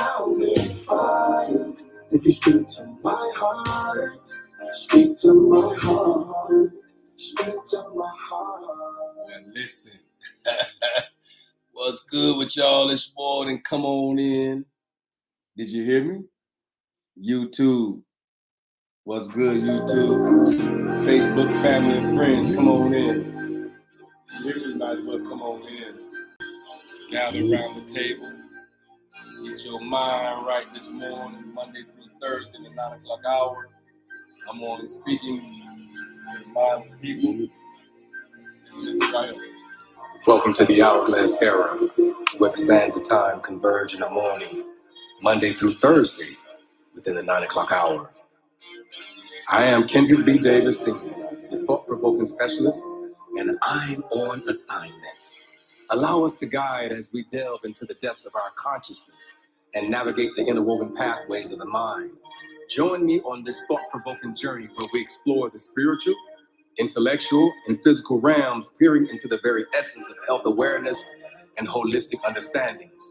I'll be fine. If you speak to my heart, speak to my heart, speak to my heart. And listen, what's good with y'all this morning? Come on in. Did you hear me? YouTube. What's good, YouTube? Facebook, family, and friends, come on in. You hear me? Might as well come on in. Gather around the table. Get your mind right this morning, Monday through Thursday, the 9 o'clock hour. I'm on speaking to the mind of the people. Listen right here. Welcome to the Hourglass Era, where the sands of time converge in the morning, Monday through Thursday, within the 9 o'clock hour. I am Kendrick B. Davis Sr., the thought-provoking specialist, and I'm on assignment. Allow us to guide as we delve into the depths of our consciousness and navigate the interwoven pathways of the mind. Join me on this thought-provoking journey where we explore the spiritual, intellectual, and physical realms, peering into the very essence of health awareness and holistic understandings.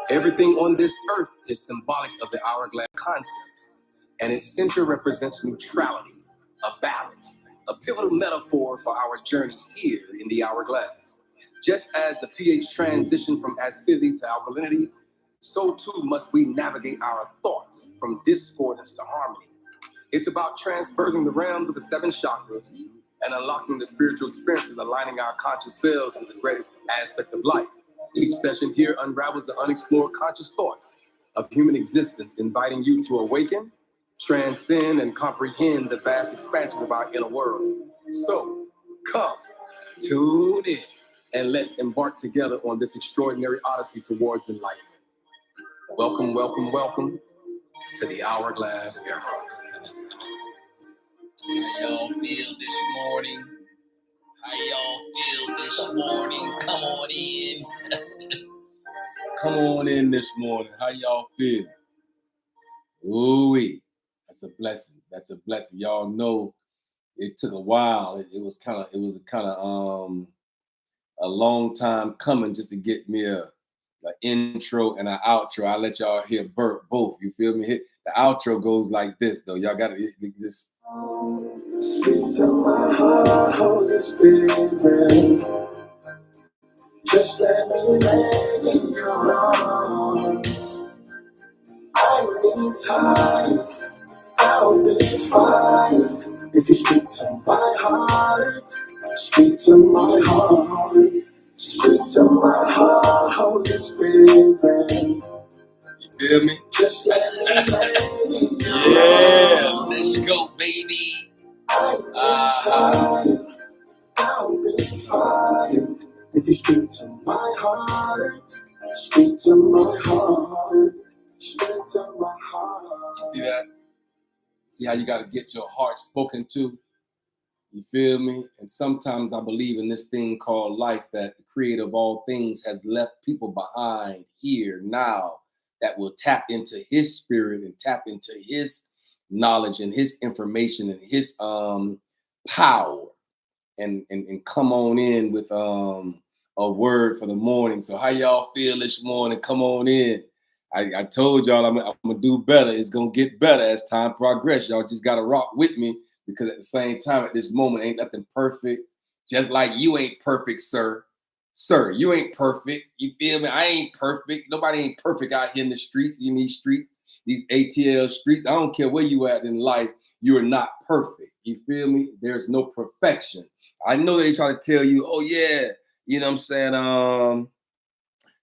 Everything on this earth is symbolic of the hourglass concept, and its center represents neutrality, a balance, a pivotal metaphor for our journey here in the hourglass. Just as the pH transition from acidity to alkalinity, so too must we navigate our thoughts from discordance to harmony. It's about transversing the realms of the 7 chakras and unlocking the spiritual experiences, aligning our conscious selves with the great aspect of life. Each session here unravels the unexplored conscious thoughts of human existence, inviting you to awaken, transcend, and comprehend the vast expansion of our inner world. So, come, tune in, and let's embark together on this extraordinary odyssey towards enlightenment. Welcome, welcome, welcome to the Hourglass Era. How y'all feel this morning? How y'all feel this morning? Come on in. Come on in this morning. How y'all feel? Ooh-wee. That's a blessing. That's a blessing. Y'all know it took a while. It was kind of a long time coming just to get me an intro and an outro. I'll let y'all hear both. You feel me? The outro goes like this, though. Y'all got to just... Speak to my heart, Holy Spirit. Just let me lay in your arms. I need time, I'll be fine. If you speak to my heart, speak to my heart. Speak to my heart, Holy Spirit. You feel me? Just let me lay in your Yeah, arms. let's go, baby. I need time, I'll be fine. If you speak to my heart, speak to my heart, speak to my heart. You see that? See how you got to get your heart spoken to? You feel me? And sometimes I believe in this thing called life, that the creator of all things has left people behind here now that will tap into his spirit and tap into his knowledge and his information and his power and come on in with a word for the morning. So how y'all feel this morning? Come on in. I told y'all I'm gonna do better. It's gonna get better as time progresses. Y'all just gotta rock with me, because at the same time, at this moment, ain't nothing perfect. Just like you ain't perfect, sir. Sir, you ain't perfect. You feel me? I ain't perfect. Nobody ain't perfect out here in the streets, in these streets, these ATL streets. I don't care where you at in life, you are not perfect. You feel me? There's no perfection. I know they try to tell you, oh yeah, you know what I'm saying,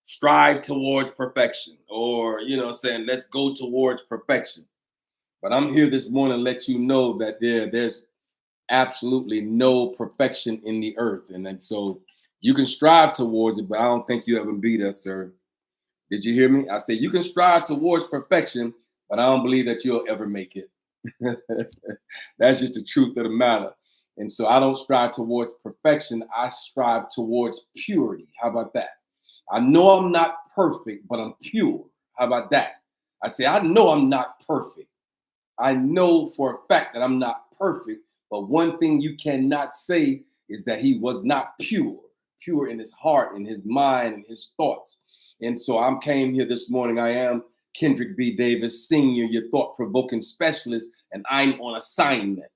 strive towards perfection, or, you know what I'm saying, let's go towards perfection. But I'm here this morning to let you know that there's absolutely no perfection in the earth. And then so you can strive towards it, but I don't think you ever be there, sir. Did you hear me? I said you can strive towards perfection, but I don't believe that you'll ever make it. That's just the truth of the matter. And so I don't strive towards perfection. I strive towards purity. How about that? I know I'm not perfect, but I'm pure. How about that? I say, I know I'm not perfect. I know for a fact that I'm not perfect, but one thing you cannot say is that he was not pure in his heart, in his mind, and his thoughts. And so I came here this morning. I am Kendrick B. Davis, Sr., your thought-provoking specialist, and I'm on assignment.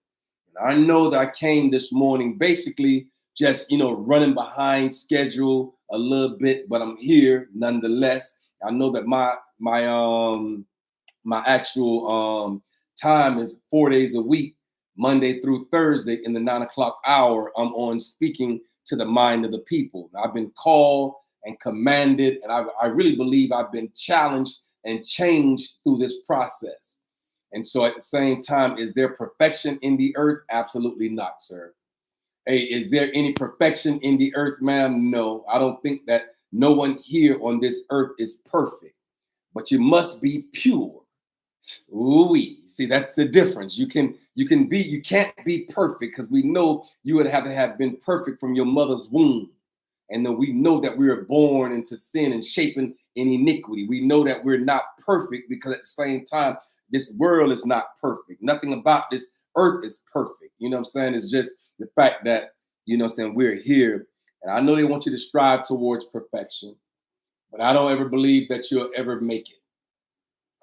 And I know that I came this morning basically just, running behind schedule a little bit, but I'm here nonetheless. I know that my actual time is 4 days a week, Monday through Thursday in the 9 o'clock hour. I'm on speaking to the mind of the people. I've been called and commanded, and I really believe I've been challenged and changed through this process. And so at the same time, is there perfection in the earth? Absolutely not, sir. Hey, is there any perfection in the earth, ma'am? No, I don't think that no one here on this earth is perfect, but you must be pure. Ooh-wee. See, that's the difference. You can't be perfect, because we know you would have to have been perfect from your mother's womb. And then we know that we were born into sin and shapen in iniquity. We know that we're not perfect, because at the same time, this world is not perfect. Nothing about this earth is perfect. You know what I'm saying? It's just the fact that, we're here. And I know they want you to strive towards perfection, but I don't ever believe that you'll ever make it.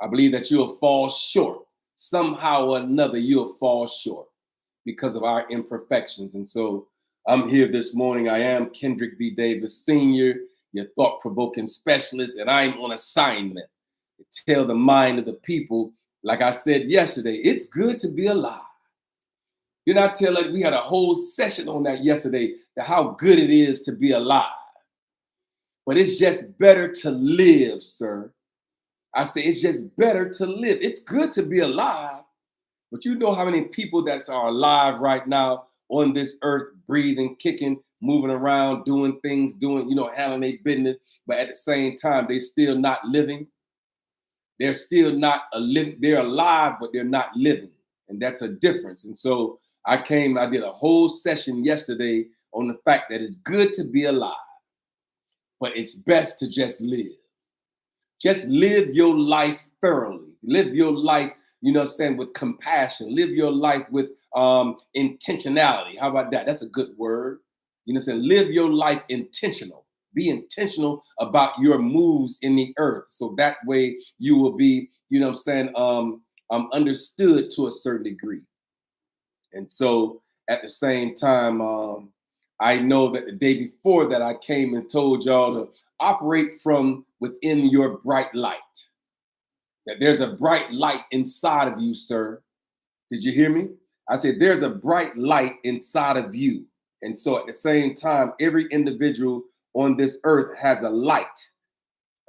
I believe that you'll fall short. Somehow or another, you'll fall short because of our imperfections. And so I'm here this morning. I am Kendrick B. Davis, Sr., your thought-provoking specialist, and I'm on assignment to tell the mind of the people, like I said yesterday, it's good to be alive. Didn't I tell you, we had a whole session on that yesterday, that how good it is to be alive. But it's just better to live, sir. I say it's just better to live. It's good to be alive, but you know how many people that are alive right now on this earth, breathing, kicking, moving around, doing things, handling their business, but at the same time, they still not living. They're still not they're alive, but they're not living. And that's a difference. And so I did a whole session yesterday on the fact that it's good to be alive, but it's best to just live. Just live your life thoroughly. Live your life, with compassion. Live your life with intentionality. How about that? That's a good word. Live your life intentional. Be intentional about your moves in the earth. So that way you will be, understood to a certain degree. And so at the same time, I know that the day before that I came and told y'all to operate from within your bright light. That there's a bright light inside of you, sir. Did you hear me? I said there's a bright light inside of you. And so at the same time, every individual on this earth has a light,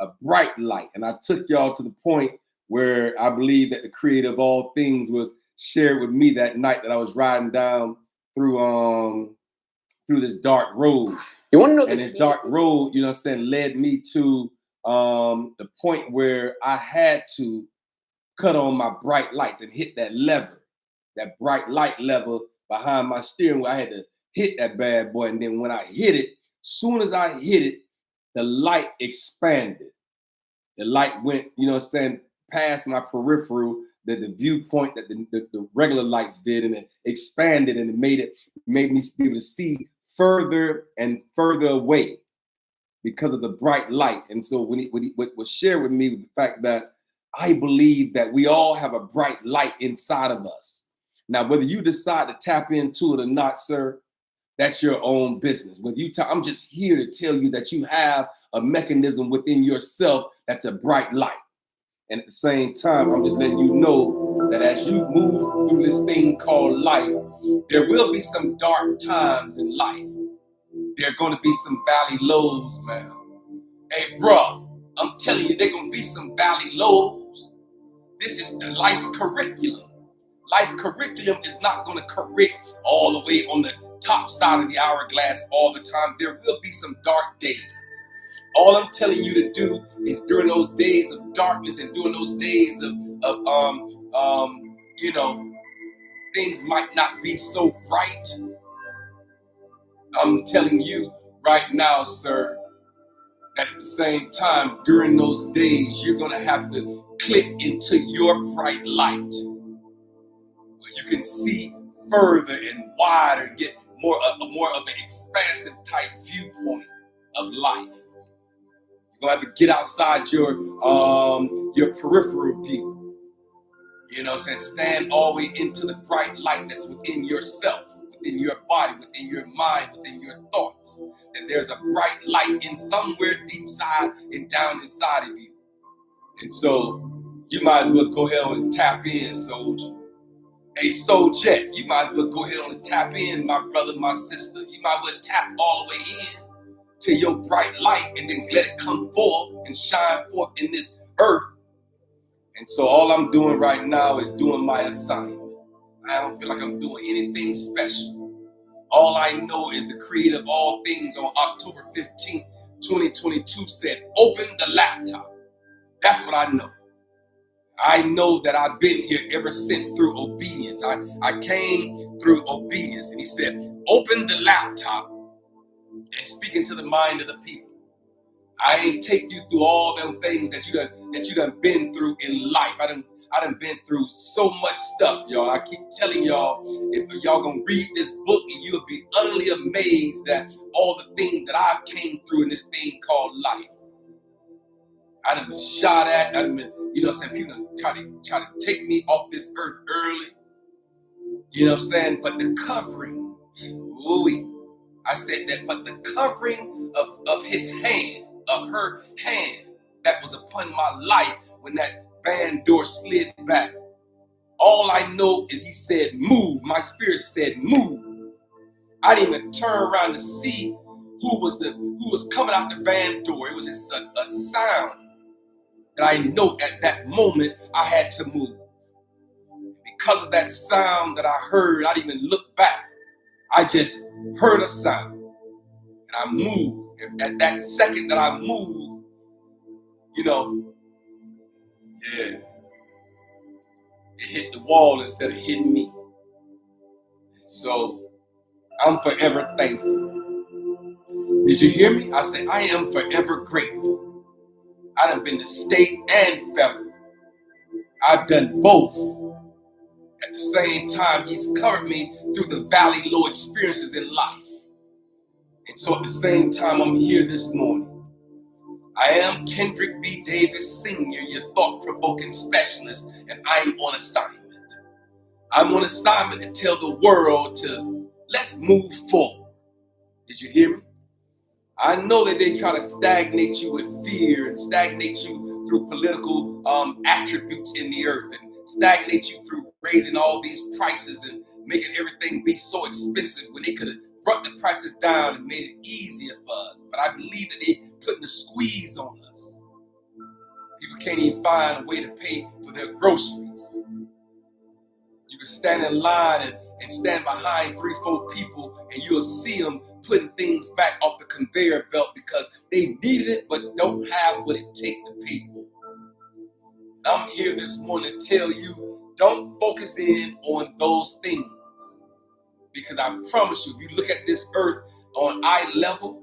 a bright light. And I took y'all to the point where I believe that the creator of all things was shared with me that night that I was riding down through this dark road. You want to know? And this dark road, led me to the point where I had to cut on my bright lights and hit that lever, that bright light lever behind my steering wheel. I had to hit that bad boy. And then when I hit it, soon as I hit it, the light expanded. The light went, past my peripheral, the viewpoint that the regular lights did, and it expanded, and it made me be able to see further and further away because of the bright light. And so what was shared with me was the fact that I believe that we all have a bright light inside of us. Now, whether you decide to tap into it or not, sir, that's your own business. I'm just here to tell you that you have a mechanism within yourself that's a bright light. And at the same time, I'm just letting you know that as you move through this thing called life, there will be some dark times in life. There are going to be some valley lows, man. Hey, bro, I'm telling you, there are going to be some valley lows. This is the life's curriculum. Life curriculum is not going to correct all the way on the top side of the hourglass all the time. There will be some dark days. All I'm telling you to do is during those days of darkness and during those days of things might not be so bright. I'm telling you right now, sir, that at the same time, during those days, you're going to have to click into your bright light where you can see further and wider and get more of an expansive type viewpoint of life. You're gonna have to get outside your peripheral view. You know what I'm saying? Stand all the way into the bright light that's within yourself, within your body, within your mind, within your thoughts. That there's a bright light in somewhere deep side and down inside of you. And so you might as well go ahead and tap in, soldier. Hey, Soul Jet, you might as well go ahead and tap in, my brother, my sister. You might as well tap all the way in to your bright light and then let it come forth and shine forth in this earth. And so all I'm doing right now is doing my assignment. I don't feel like I'm doing anything special. All I know is the creator of all things on October 15th, 2022 said, open the laptop. That's what I know. I know that I've been here ever since through obedience. I came through obedience. And he said, open the laptop and speak into the mind of the people. I ain't take you through all them things that you done been through in life. I done been through so much stuff, y'all. I keep telling y'all, if y'all gonna read this book, and you'll be utterly amazed at all the things that I've came through in this thing called life. I done been shot at. I done been, you know what I'm saying? People try to take me off this earth early. You know what I'm saying? But the covering, I said that, but the covering of his hand, of her hand that was upon my life when that van door slid back. All I know is he said, move. My spirit said, move. I didn't even turn around to see who was coming out the van door. It was just a sound that I know at that moment I had to move. Because of that sound that I heard, I didn't even look back. I just heard a sound and I moved. And at that second that I moved, you know, yeah, it hit the wall instead of hitting me. So I'm forever thankful. Did you hear me? I said, I am forever grateful. I done been to state and federal. I've done both. At the same time, he's covered me through the valley low experiences in life. And so at the same time, I'm here this morning. I am Kendrick B. Davis Sr., your thought-provoking specialist, and I'm on assignment. I'm on assignment to tell the world to let's move forward. Did you hear me? I know that they try to stagnate you with fear and stagnate you through political attributes in the earth and stagnate you through raising all these prices and making everything be so expensive when they could have brought the prices down and made it easier for us. But I believe that they're putting a squeeze on us. People can't even find a way to pay for their groceries. You can stand in line and stand behind 3-4 people and you'll see them putting things back off the conveyor belt because they need it but don't have what it takes to pay for it. I'm here this morning to tell you, don't focus in on those things. Because I promise you, if you look at this earth on eye level,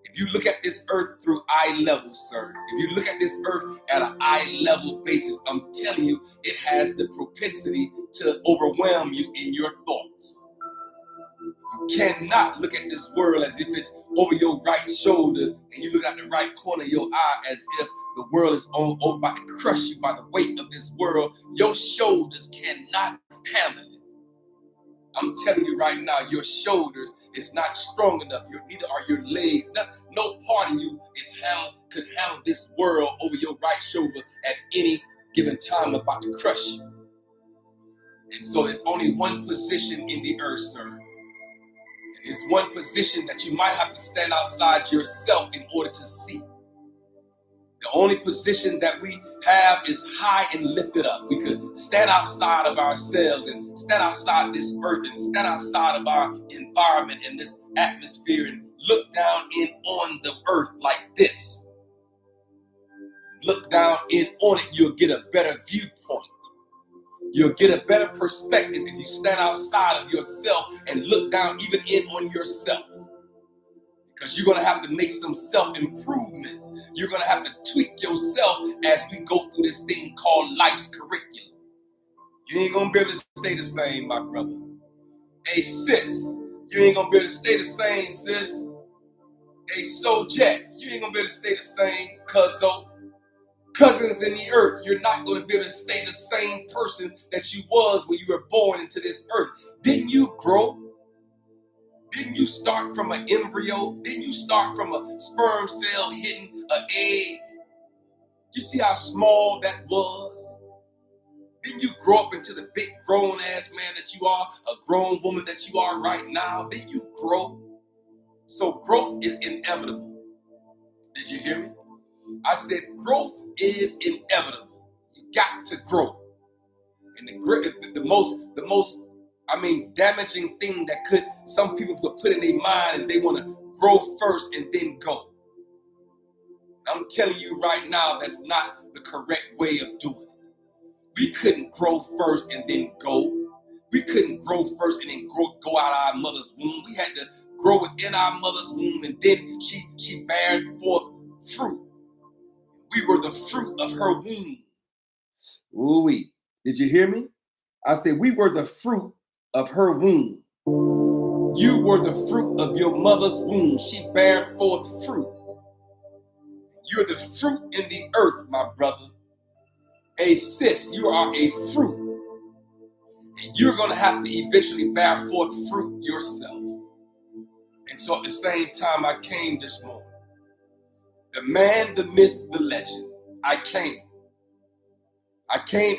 if you look at this earth through eye level, sir, if you look at this earth at an eye level basis, I'm telling you, it has the propensity to overwhelm you in your thoughts. You cannot look at this world as if it's over your right shoulder and you look at the right corner of your eye as if the world is about to crush you by the weight of this world. Your shoulders cannot handle it. I'm telling you right now, your shoulders is not strong enough. Neither are your legs. No part of you could handle this world over your right shoulder at any given time about to crush you. And so there's only one position in the earth, sir. It's one position that you might have to stand outside yourself in order to see. The only position that we have is high and lifted up. We could stand outside of ourselves and stand outside this earth and stand outside of our environment and this atmosphere and look down in on the earth like this. Look down in on it, you'll get a better viewpoint. You'll get a better perspective if you stand outside of yourself and look down even in on yourself. Because you're going to have to make some self-improvements. You're going to have to tweak yourself as we go through this thing called life's curriculum. You ain't going to be able to stay the same, my brother. Hey, sis, you ain't going to be able to stay the same, sis. Hey, so Jet, you ain't gonna be able to stay the same, cousins in the earth, you're not gonna be able to stay the same person that you was when you were born into this earth. Didn't you grow? Didn't you start from an embryo? Didn't you start from a sperm cell hitting an egg? You see how small that was? Didn't you grow up into the big grown ass man that you are, a grown woman that you are right now? Didn't you grow? So growth is inevitable. Did you hear me? I said growth is inevitable. You got to grow. And the most damaging thing that some people could put in their mind is they want to grow first and then go. I'm telling you right now, that's not the correct way of doing it. We couldn't grow first and then go. We couldn't grow first and then go out of our mother's womb. We had to grow within our mother's womb, and then she bared forth fruit. We were the fruit of her womb. Ooh-wee. Did you hear me? I said we were the fruit of her womb. You were the fruit of your mother's womb. She bared forth fruit. You're the fruit in the earth, my brother. Hey, sis, you are a fruit. And you're going to have to eventually bear forth fruit yourself. And so at the same time, I came this morning. The man, the myth, the legend. I came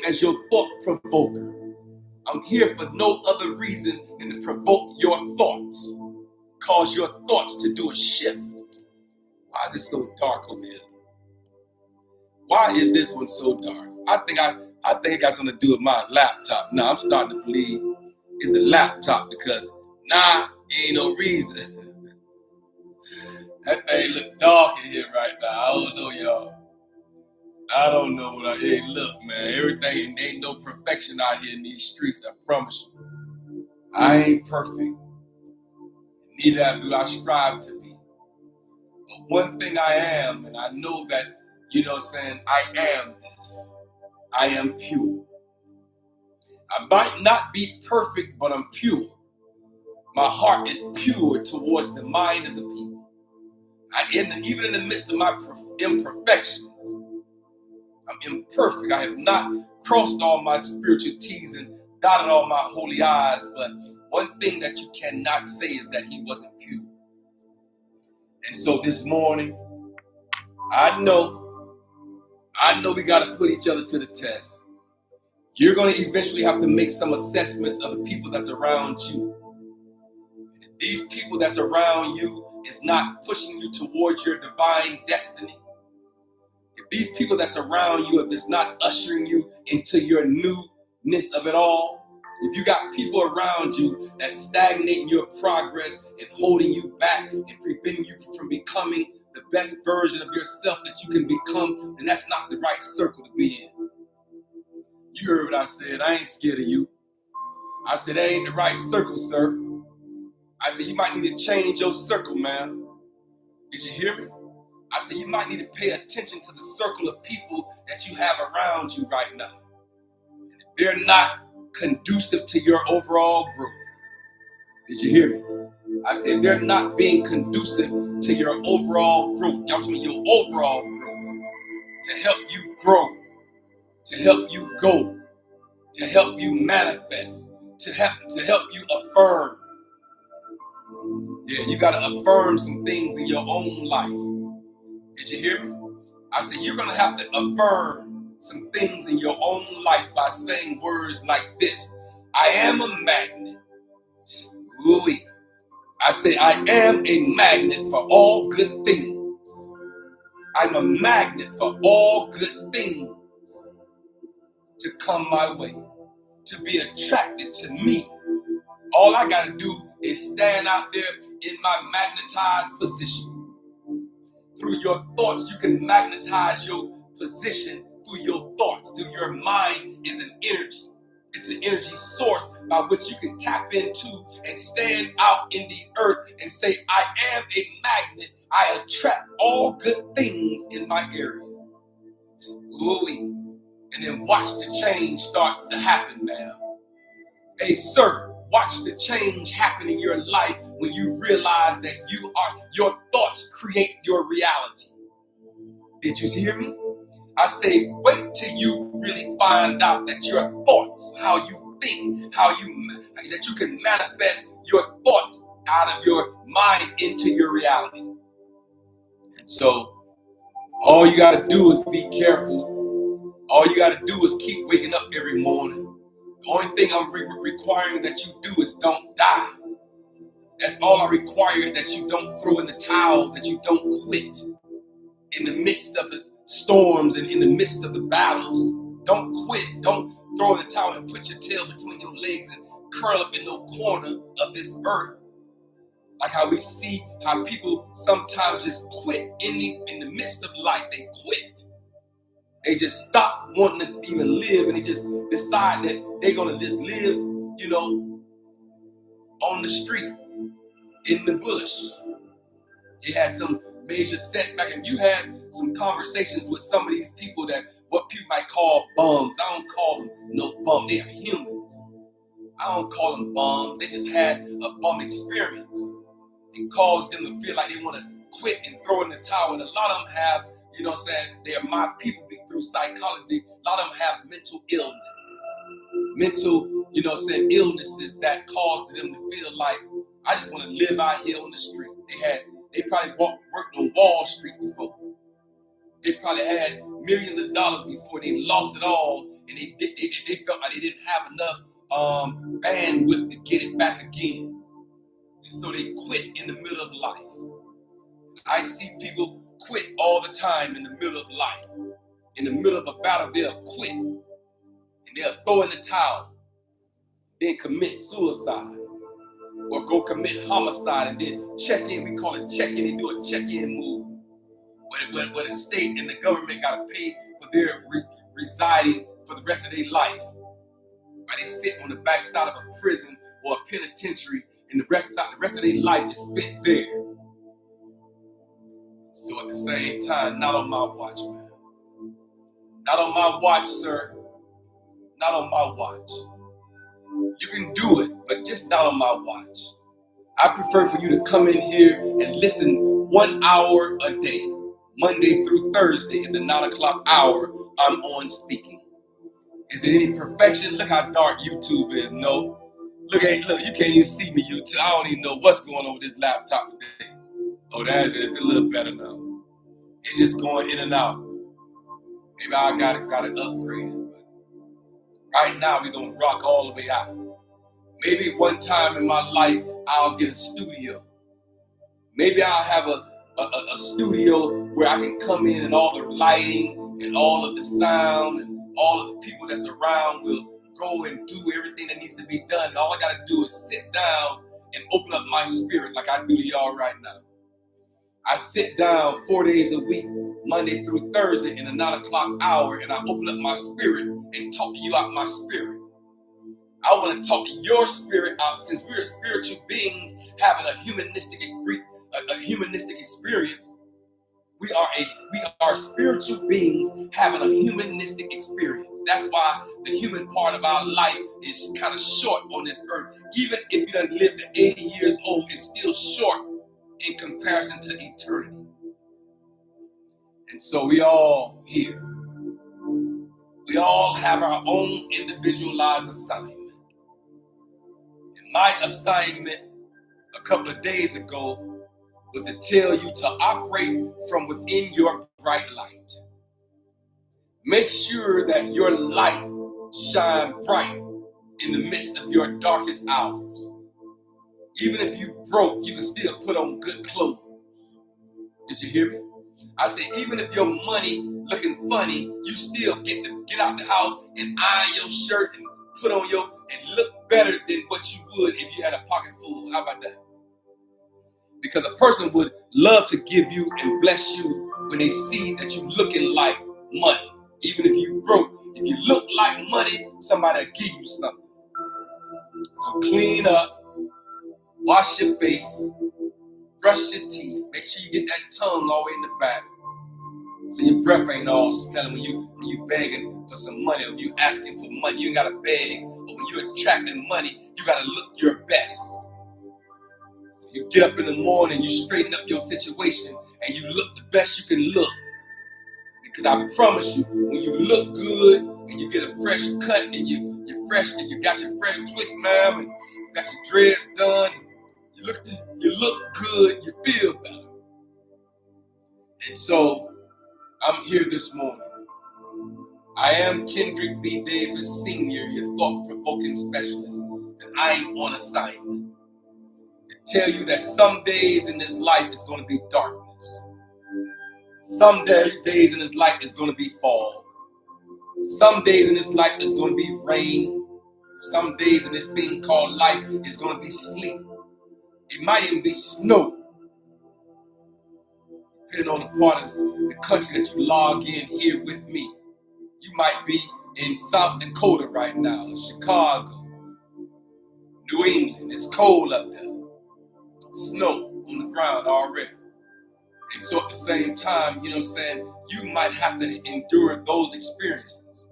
as your thought provoker. I'm here for no other reason than to provoke your thoughts. Cause your thoughts to do a shift. Why is it so dark over here? Why is this one so dark? I think it got something to do with my laptop. Now I'm starting to believe it's a laptop because ain't no reason. That thing look dark in here right now. I don't know, y'all. I don't know look, man. Everything, ain't no perfection out here in these streets, I promise you. I ain't perfect. Neither do I strive to be. But one thing I am, and I know that, I am this. I am pure. I might not be perfect, but I'm pure. My heart is pure towards the mind of the people. Even in the midst of my imperfections, I'm imperfect. I have not crossed all my spiritual T's and dotted all my holy I's, but one thing that you cannot say is that he wasn't pure. And so this morning, I know we got to put each other to the test. You're going to eventually have to make some assessments of the people that's around you. And if these people that's around you is not pushing you towards your divine destiny, if these people that's around you, if it's not ushering you into your newness of it all, if you got people around you that's stagnating your progress and holding you back and preventing you from becoming the best version of yourself that you can become, then that's not the right circle to be in. You heard what I said. I ain't scared of you. I said, that ain't the right circle, sir. I said, you might need to change your circle, man. Did you hear me? I said, you might need to pay attention to the circle of people that you have around you right now. They're not conducive to your overall growth. Did you hear me? I said, they're not being conducive to your overall growth. I'm talking your overall growth. To help you grow, to help you go, to help you manifest, to help you affirm. Yeah, you got to affirm some things in your own life. Did you hear me? I said, you're going to have to affirm some things in your own life by saying words like this. I am a magnet. Ooh-wee. I say, I am a magnet for all good things. I'm a magnet for all good things to come my way, to be attracted to me. All I got to do is stand out there in my magnetized position. Through your thoughts, you can magnetize your position through your thoughts. Through your mind is an energy. It's an energy source by which you can tap into and stand out in the earth and say, I am a magnet. I attract all good things in my area. Ooh-wee. And then watch the change starts to happen now. Hey, sir, Watch the change happen in your life when you realize that your thoughts create your reality. Did you hear me? I say, wait till you really find out that your thoughts, how you think, that you can manifest your thoughts out of your mind into your reality. And so, all you got to do is be careful. All you got to do is keep waking up every morning. The only thing I'm requiring that you do is don't die. That's all I require, that you don't throw in the towel, that you don't quit. In the midst of the storms and in the midst of the battles, don't quit. Don't throw in the towel and put your tail between your legs and curl up in no corner of this earth. Like how we see how people sometimes just quit in the midst of life. They quit. They just stop wanting to even live, and they just decide that they're going to just live, on the street, in the bush. You had some major setback, and you had some conversations with some of these people that what people might call bums. I don't call them no bum. They are humans. I don't call them bums. They just had a bum experience. It caused them to feel like they want to quit and throw in the towel. And a lot of them have, they're my people through psychology. A lot of them have mental illness. Illnesses that caused them to feel like, I just want to live out here on the street. They probably worked on Wall Street before. They probably had millions of dollars before. They lost it all, and they felt like they didn't have enough bandwidth to get it back again. And so they quit in the middle of life. I see people quit all the time in the middle of life. In the middle of a battle, they'll quit. And they'll throw in the towel. Then commit suicide. Or go commit homicide and then check in. We call it check-in. They do a check-in move. Where the state and the government got to pay for their residing for the rest of their life. Right? They sit on the backside of a prison or a penitentiary, and the rest of their life is spent there. So at the same time, not on my watch, man. Not on my watch, sir. Not on my watch. You can do it, but just not on my watch. I prefer for you to come in here and listen 1 hour a day, Monday through Thursday in the 9 o'clock hour. I'm on speaking. Is it any perfection? Look how dark YouTube is. No. Look, you can't even see me, YouTube. I don't even know what's going on with this laptop today. Oh, it's a little better now. It's just going in and out. Maybe I got it upgraded. But right now, we're going to rock all the way out. Maybe one time in my life, I'll get a studio. Maybe I'll have a studio where I can come in and all the lighting and all of the sound and all of the people that's around will go and do everything that needs to be done. And all I got to do is sit down and open up my spirit like I do to y'all right now. I sit down 4 days a week, Monday through Thursday in the 9 o'clock hour, and I open up my spirit and talk to you out my spirit. I want to talk to your spirit out, since we're spiritual beings having a humanistic experience. We are spiritual beings having a humanistic experience. That's why the human part of our life is kind of short on this earth. Even if you done lived to 80 years old, it's still short in comparison to eternity. And so we all here. We all have our own individualized assignment. And my assignment a couple of days ago was to tell you to operate from within your bright light. Make sure that your light shine bright in the midst of your darkest hours. Even if you broke, you can still put on good clothes. Did you hear me? I said, even if your money looking funny, you still get out the house and iron your shirt and put on and look better than what you would if you had a pocket full. How about that? Because a person would love to give you and bless you when they see that you looking like money. Even if you broke, if you look like money, somebody will give you something. So clean up, wash your face, brush your teeth. Make sure you get that tongue all the way in the back, so your breath ain't all smelling when you begging for some money, or you asking for money. You ain't gotta beg but when you're attracting money, you gotta look your best. So you get up in the morning, you straighten up your situation, and you look the best you can look. Because I promise you, when you look good and you get a fresh cut and you're fresh and you got your fresh twist, man, and you got your dreads done, and you look good, you feel better. And so I'm here this morning. I am Kendrick B. Davis Sr., your thought-provoking specialist, and I am on assignment to tell you that some days in this life is going to be darkness. Some days in this life is going to be fog. Some days in this life is going to be rain. Some days in this thing called life is going to be sleet. It might even be snow. Depending on the part of the country that you log in here with me. You might be in South Dakota right now, in Chicago, New England. It's cold up there. Snow on the ground already. And so at the same time, you know what I'm saying, you might have to endure those experiences.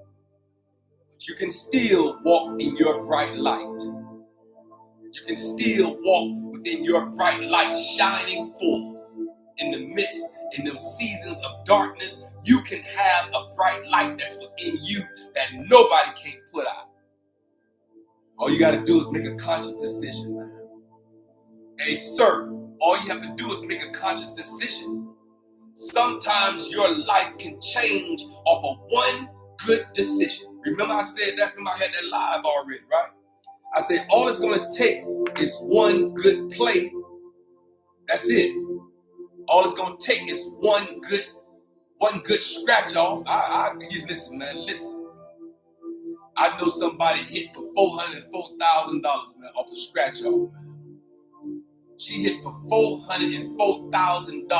But you can still walk in your bright light. You can still walk within your bright light, shining forth in the midst, in those seasons of darkness. You can have a bright light that's within you that nobody can put out. All you got to do is make a conscious decision, man. Hey, sir, all you have to do is make a conscious decision. Sometimes your life can change off of one good decision. Remember I said that? Remember I had that live already, right? I said all it's going to take is one good play. That's it. All it's going to take is one good scratch off. You listen, man, listen. I know somebody hit for $404,000, man, off a scratch off, man. She hit for $404,000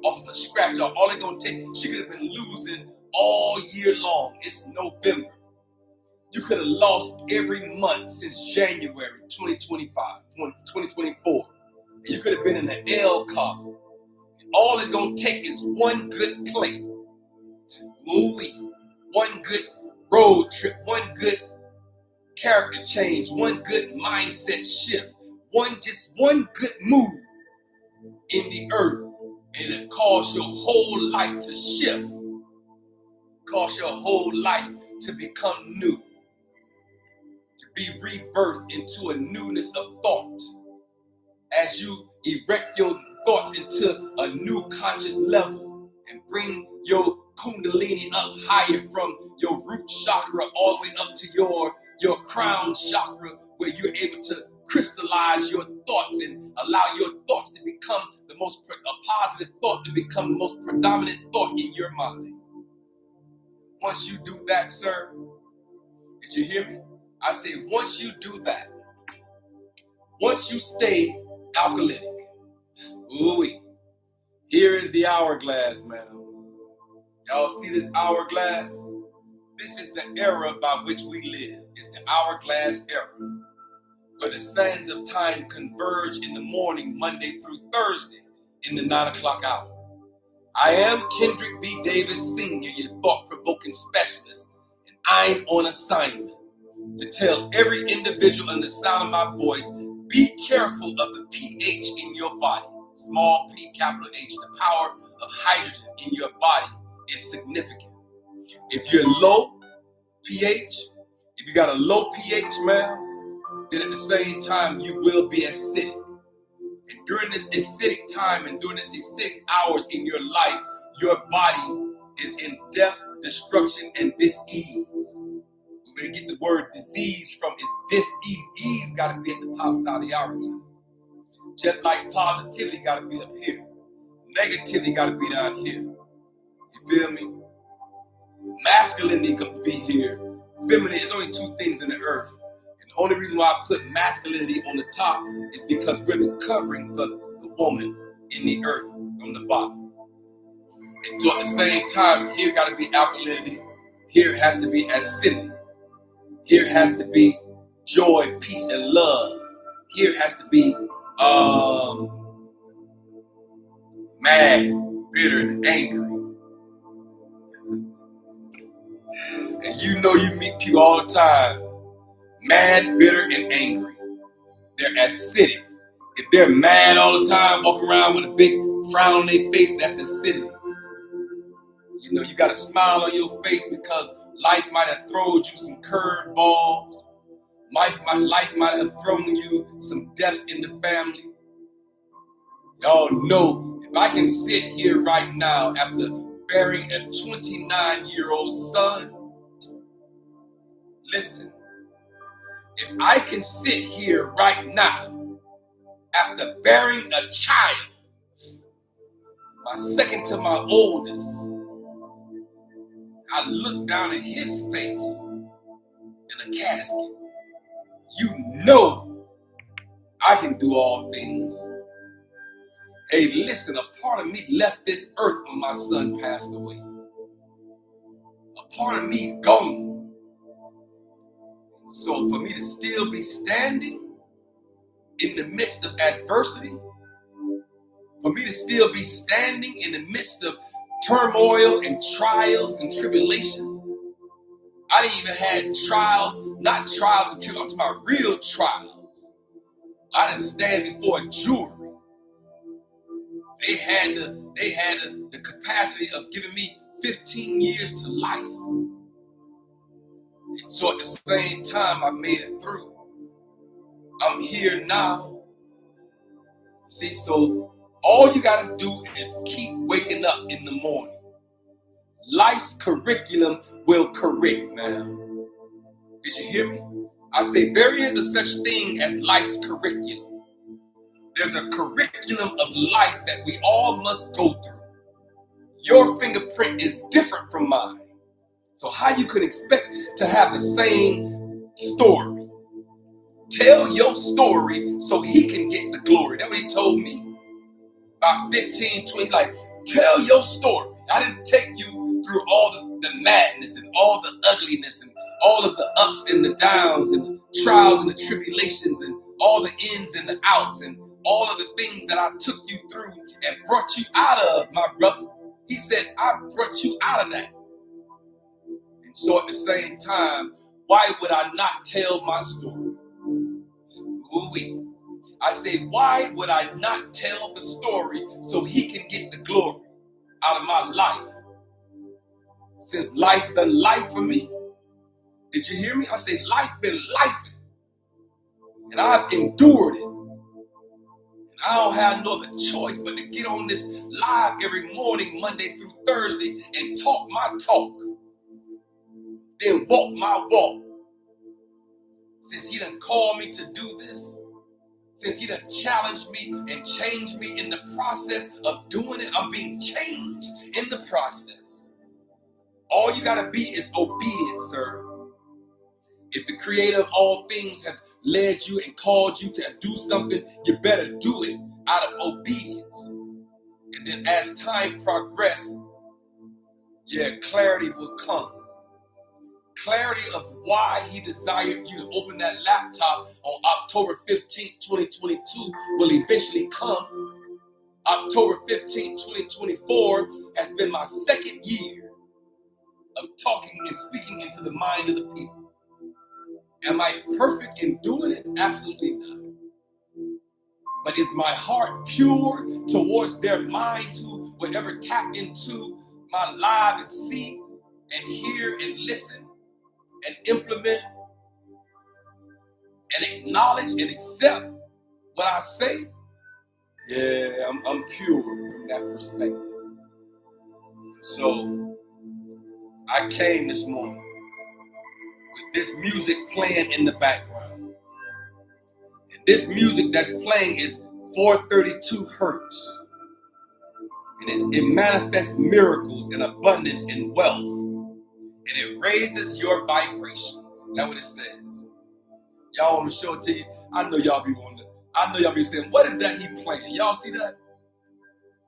off of a scratch off. All it's gonna take, she could have been losing all year long. It's November. You could have lost every month since January 2024. And you could have been in the L column. All it's gonna take is one good play. Ooh-wee. One good road trip, one good character change, one good mindset shift, one good move in the earth, and it caused your whole life to shift, cause your whole life to become new, to be rebirthed into a newness of thought. As you erect your thoughts into a new conscious level and bring your Kundalini up higher from your root chakra all the way up to your crown chakra, where you're able to crystallize your thoughts and allow your thoughts to become a positive thought to become the most predominant thought in your mind. Once you do that, sir, did you hear me? I say once you do that, once you stay alkaline, ooh-wee, here is the hourglass, man. Y'all see this hourglass? This is the era by which we live. It's the hourglass era, where the sands of time converge in the morning, Monday through Thursday, in the 9 o'clock hour. I am Kendrick B. Davis Sr., your thought-provoking specialist, and I'm on assignment to tell every individual in the sound of my voice, be careful of the pH in your body. Small p, capital H. The power of hydrogen in your body is significant. If you're low pH, if you got a low pH, man, then at the same time, you will be acidic. And during this acidic time and during this acidic hours in your life, your body is in death, destruction, and dis-ease. We're going to get the word disease from its dis-ease. Ease got to be at the top side of the hourglass. Just like positivity got to be up here. Negativity got to be down here. You feel me? Masculinity got to be here. Feminine, there's only two things in the earth. And the only reason why I put masculinity on the top is because we're the covering for the woman in the earth on the bottom. And so at the same time, here got to be alkalinity. Here has to be acidity. Here has to be joy, peace, and love. Here has to be mad, bitter, and angry. And you know you meet people all the time. mad, bitter, and angry. They're acidic. If they're mad all the time, walking around with a big frown on their face, that's acidity. You know, you got a smile on your face because life might have thrown you some curveballs. Life might have thrown you some deaths in the family. Y'all know, if I can sit here right now after burying a 29-year-old son, listen, if I can sit here right now after burying a child, my second to my oldest, I look down at his face in a casket, you know I can do all things. Hey, listen, a part of me left this earth when my son passed away. A part of me gone. So for me to still be standing in the midst of adversity, for me to still be standing in the midst of turmoil and trials and tribulations, I didn't even have trials, not trials and tribulations, I'm talking about real trials. I didn't stand before a jury. They had the capacity of giving me 15 years to life. And so at the same time, I made it through. I'm here now. See, so all you got to do is keep waking up in the morning. Life's curriculum will correct, man. Did you hear me? I say there is a such thing as life's curriculum. There's a curriculum of life that we all must go through. Your fingerprint is different from mine. So how you could expect to have the same story? Tell your story so he can get the glory. That's what he told me. About 15, 20, like, tell your story. I didn't take you through all the madness and all the ugliness and all of the ups and the downs and the trials and the tribulations and all the ins and the outs and all of the things that I took you through and brought you out of, my brother. He said, I brought you out of that. And so at the same time, why would I not tell my story? Ooh-wee. I say, why would I not tell the story so he can get the glory out of my life? Since life done life for me. Did you hear me? I say, life been lifing. And I've endured it. I don't have no other choice but to get on this live every morning, Monday through Thursday, and talk my talk. Then walk my walk. Since he done called me to do this, since he done challenged me and changed me in the process of doing it, I'm being changed in the process. All you gotta be is obedient, sir. If the creator of all things have led you and called you to do something, you better do it out of obedience. And then as time progresses, clarity will come. Clarity of why he desired you to open that laptop on October 15th, 2022 will eventually come. October 15th, 2024 has been my second year of talking and speaking into the mind of the people. Am I perfect in doing it? Absolutely not. But is my heart pure towards their minds who will ever tap into my live and see and hear and listen and implement and acknowledge and accept what I say? Yeah, I'm pure from that perspective. So I came this morning with this music playing in the background. And this music that's playing is 432 hertz. And it manifests miracles and abundance and wealth. And it raises your vibrations. That's what it says. Y'all want me to show it to you? I know y'all be wondering. I know y'all be saying, what is that he playing? Y'all see that?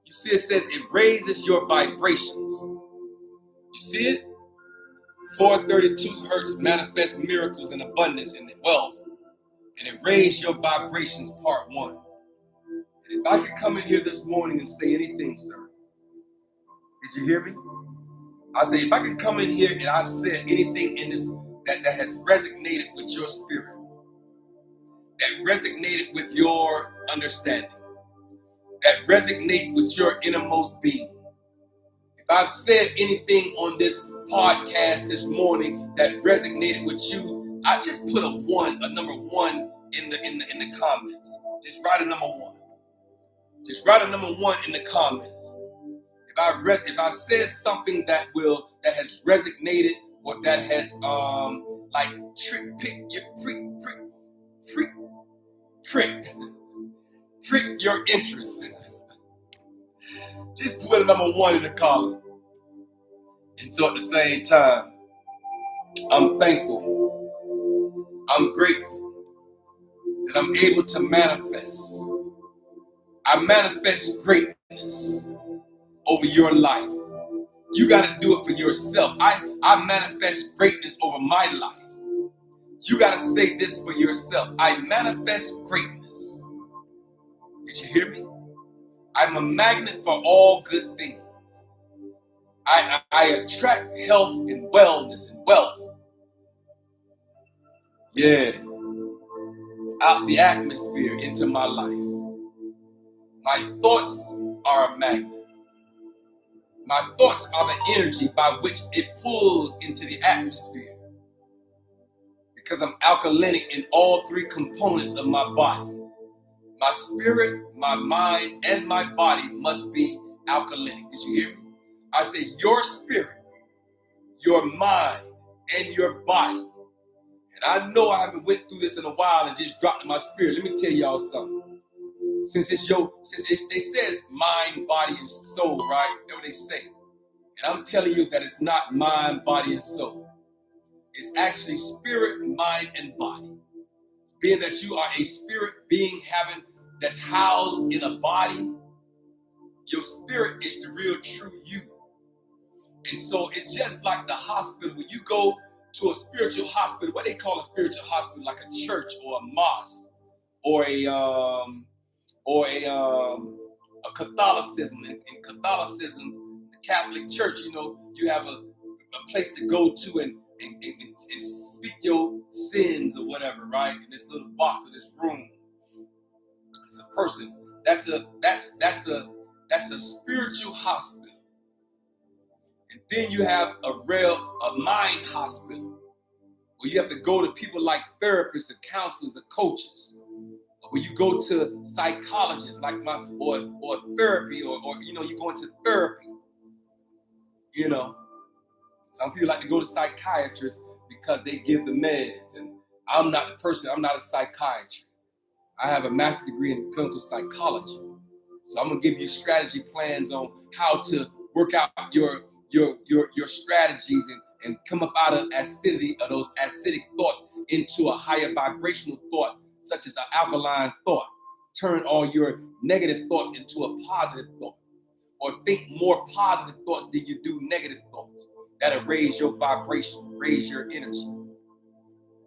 You see it says it raises your vibrations. You see it? 432 hertz manifest miracles and abundance and wealth. And it raised your vibrations, part 1. And if I could come in here this morning and say anything, sir. Did you hear me? I say, if I could come in here and I've said anything in this that has resonated with your spirit, that resonated with your understanding, that resonate with your innermost being. If I've said anything on this podcast this morning that resonated with you, I just put a number one in the comments. Just write a number one. Just write a number one in the comments. If I said something that has resonated or that has prick your interest, just put a number one in the column. And so at the same time, I'm thankful, I'm grateful that I'm able to manifest. I manifest greatness over your life. You got to do it for yourself. I manifest greatness over my life. You got to say this for yourself. I manifest greatness. Did you hear me? I'm a magnet for all good things. I attract health and wellness and wealth. Yeah. Out the atmosphere into my life. My thoughts are a magnet. My thoughts are the energy by which it pulls into the atmosphere. Because I'm alkalinic in all three components of my body. My spirit, my mind, and my body must be alkalinic. Did you hear me? I said your spirit, your mind, and your body. And I know I haven't went through this in a while and just dropped in my spirit. Let me tell y'all something. Since it says mind, body, and soul, right? That's what they say. And I'm telling you that it's not mind, body, and soul. It's actually spirit, mind, and body. Being that you are a spirit being that's housed in a body, your spirit is the real true you. And so it's just like the hospital. When you go to a spiritual hospital, what they call a spiritual hospital, like a church or a mosque or a Catholicism. In Catholicism, the Catholic Church, you have a place to go to and speak your sins or whatever, right? In this little box of this room. It's a person. That's a spiritual hospital. And then you have a mind hospital where you have to go to people like therapists and counselors and coaches. Where you go to psychologists or therapy or you go into therapy. Some people like to go to psychiatrists because they give the meds, and I'm not the person. I'm not a psychiatrist. I have a master's degree in clinical psychology, so I'm gonna give you strategy plans on how to work out your strategies and come up out of acidity of those acidic thoughts into a higher vibrational thought, such as an alkaline thought. Turn all your negative thoughts into a positive thought, or think more positive thoughts than you do negative thoughts. That'll raise your vibration, raise your energy.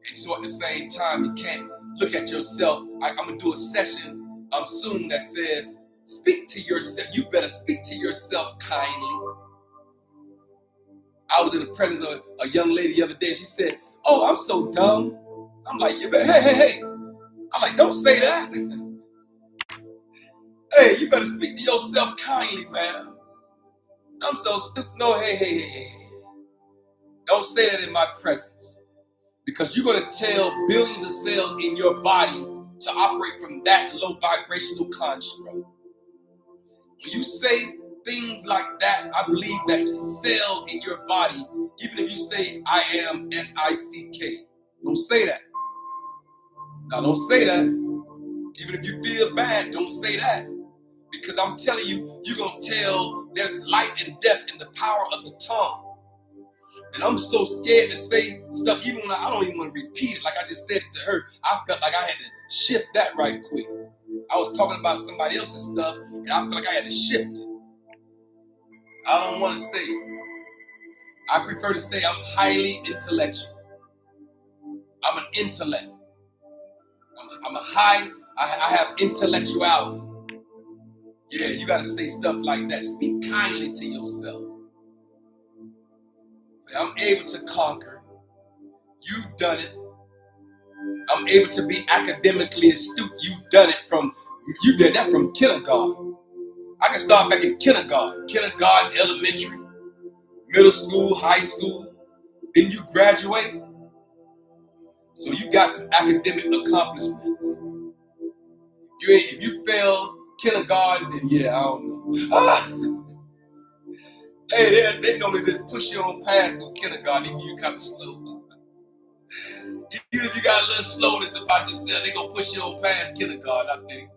And so at the same time, you can't look at yourself. I'm going to do a session soon that says, speak to yourself. You better speak to yourself kindly. I was in the presence of a young lady the other day. She said, "Oh, I'm so dumb." I'm like, "You better, hey. I'm like, don't say that. Hey, you better speak to yourself kindly, man. I'm so stupid. No, hey. Don't say that in my presence, because you're going to tell billions of cells in your body to operate from that low vibrational construct. When you say things like that, I believe that cells in your body, even if you say I am SICK, don't say that. Now, don't say that. Even if you feel bad, don't say that. Because I'm telling you, you're going to tell there's life and death in the power of the tongue. And I'm so scared to say stuff, even when I don't even want to repeat it. Like I just said it to her, I felt like I had to shift that right quick. I was talking about somebody else's stuff, and I felt like I had to shift it. I don't want to say it. I prefer to say I'm highly intellectual. I'm an intellect. I have intellectuality. Yeah, you got to say stuff like that. Speak kindly to yourself. I'm able to conquer. You've done it. I'm able to be academically astute. You did that from kindergarten. I can start back in kindergarten, elementary, middle school, high school. Then you graduate. So you got some academic accomplishments. If you fail kindergarten, then yeah, I don't know. Hey, they normally just push you on past through kindergarten, even you kind of slow. Even if you got a little slowness about yourself, they gonna push you on past kindergarten, I think.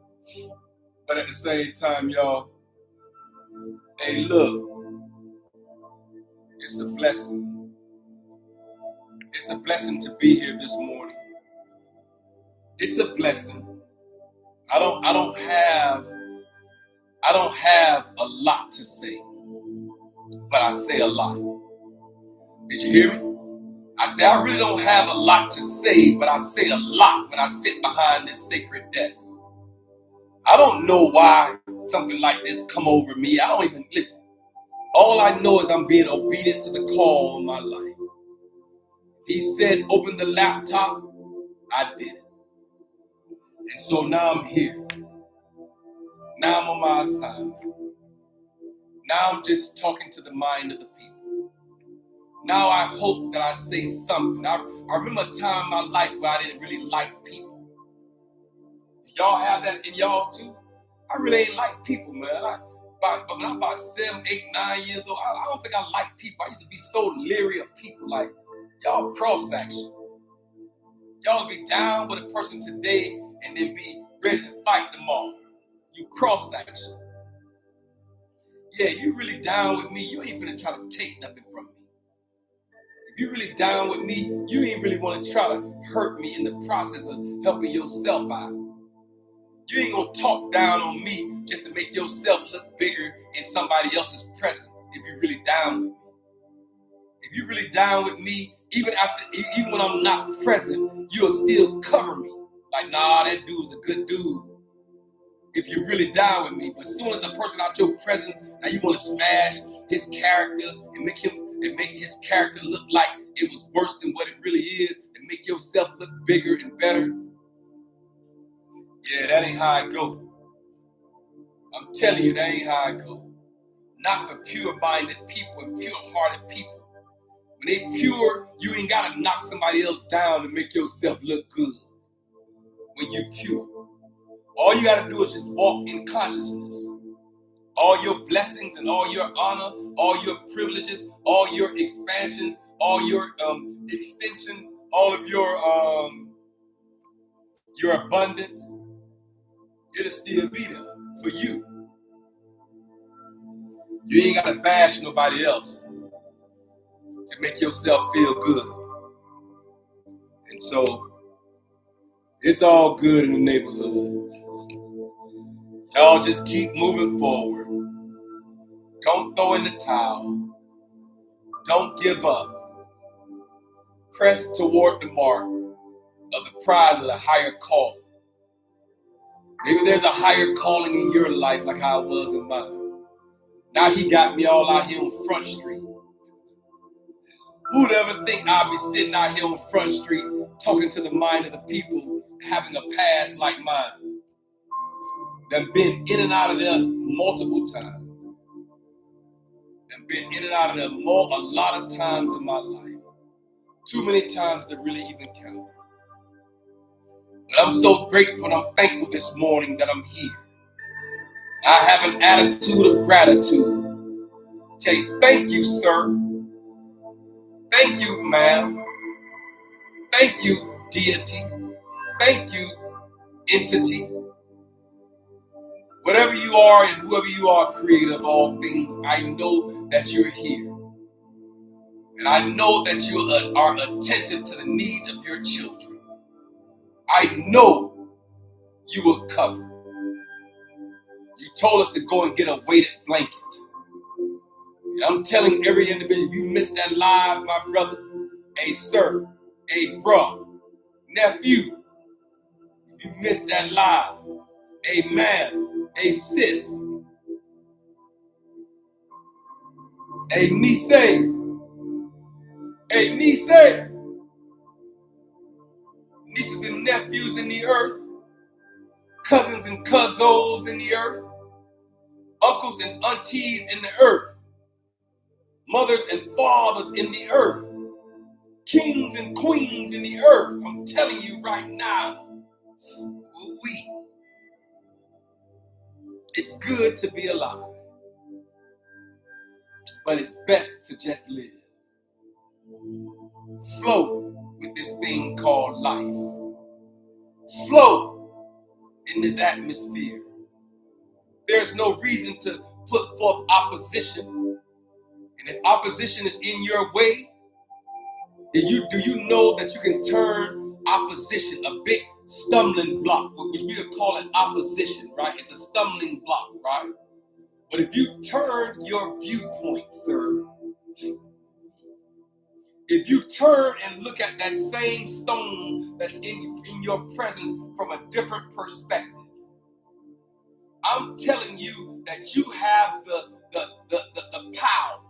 But at the same time, y'all, hey, look, it's a blessing. It's a blessing to be here this morning. It's a blessing. I don't have a lot to say, but I say a lot. Did you hear me? I say I really don't have a lot to say, but I say a lot when I sit behind this sacred desk. I don't know why something like this come over me. I don't even listen. All I know is I'm being obedient to the call of my life. He said, open the laptop. I did it. And so now I'm here. Now I'm on my assignment. Now I'm just talking to the mind of the people. Now I hope that I say something. I remember a time in my life where I didn't really like people. Y'all have that in y'all too? I really ain't like people, man. When I'm about 7, 8, 9 years old, I don't think I like people. I used to be so leery of people. Like, y'all cross-action. Y'all be down with a person today and then be ready to fight tomorrow. You cross-action. Yeah, you really down with me, you ain't finna try to take nothing from me. If you really down with me, you ain't really want to try to hurt me in the process of helping yourself out. You ain't gonna talk down on me just to make yourself look bigger in somebody else's presence if you're really down with me. If you're really down with me, even when I'm not present, you'll still cover me. Like, nah, that dude's a good dude. If you're really down with me. But as soon as a person out your presence, now you want to smash his character and make his character look like it was worse than what it really is, and make yourself look bigger and better. Yeah, that ain't how I go. I'm telling you, that ain't how I go. Not for pure-minded people and pure-hearted people. When they pure, you ain't got to knock somebody else down to make yourself look good. When you pure. All you got to do is just walk in consciousness. All your blessings and all your honor, all your privileges, all your expansions, all your extensions, all of your abundance, it'll still be there for you. You ain't got to bash nobody else to make yourself feel good. And so, it's all good in the neighborhood. Y'all just keep moving forward. Don't throw in the towel. Don't give up. Press toward the mark of the prize of the higher calling. Maybe there's a higher calling in your life like how it was in mine. Now he got me all out here on Front Street. Who'd ever think I'd be sitting out here on Front Street talking to the mind of the people, having a past like mine? They've been in and out of there multiple times. They've been in and out of there a lot of times in my life. Too many times to really even count. But I'm so grateful and I'm thankful this morning that I'm here. I have an attitude of gratitude. Say thank you, sir. Thank you, ma'am. Thank you, deity. Thank you, entity. Whatever you are and whoever you are, creator of all things, I know that you're here. And I know that you are attentive to the needs of your children. I know you will cover. You told us to go and get a weighted blanket. And I'm telling every individual, if you missed that live, my brother, hey sir, hey bro, nephew, if you missed that live, hey man, hey sis, hey niece, nieces and nephews in the earth, cousins and cousins in the earth, uncles and aunties in the earth, mothers and fathers in the earth, kings and queens in the earth. I'm telling you right now, it's good to be alive, but it's best to just live. Flow with this thing called life. Flow in this atmosphere. There's no reason to put forth opposition. And if opposition is in your way, do you know that you can turn opposition, a big stumbling block, which we would call it opposition, right? It's a stumbling block, right? But if you turn your viewpoint, sir, if you turn and look at that same stone that's in your presence from a different perspective, I'm telling you that you have the power.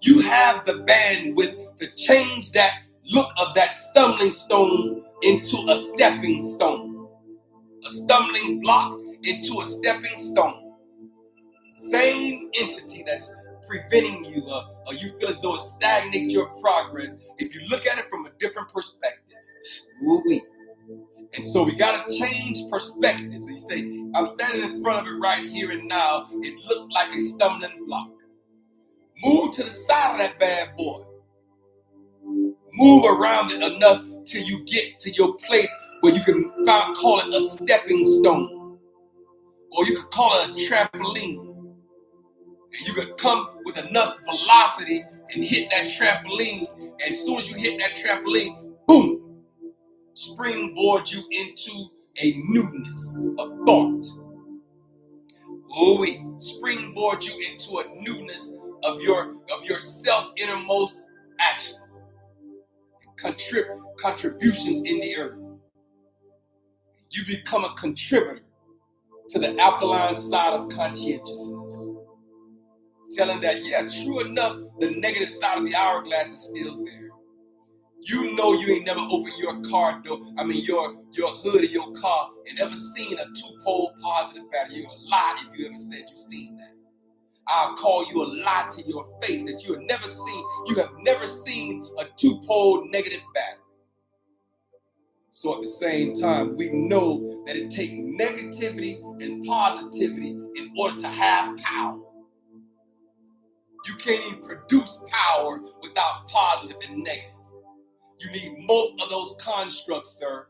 You have the bandwidth to change that look of that stumbling stone into a stepping stone. A stumbling block into a stepping stone. Same entity that's preventing you, or you feel as though it stagnates your progress, if you look at it from a different perspective. Woo-wee. And so we got to change perspectives. You say, I'm standing in front of it right here and now. It looked like a stumbling block. Move to the side of that bad boy. Move around it enough till you get to your place where you can call it a stepping stone. Or you could call it a trampoline. And you could come with enough velocity and hit that trampoline. And as soon as you hit that trampoline, boom, springboard you into a newness of thought. Springboard you into a newness of your self innermost actions, contributions in the earth. You become a contributor to the alkaline side of conscientiousness. Telling that, yeah, true enough, the negative side of the hourglass is still there. You know you ain't never opened your car door, your hood of your car and ever seen a 2-pole positive battery. You're a lie if you ever said you've seen that. I'll call you a lie to your face that you have never seen a 2-pole negative battery. So at the same time, we know that it takes negativity and positivity in order to have power. You can't even produce power without positive and negative. You need both of those constructs, sir.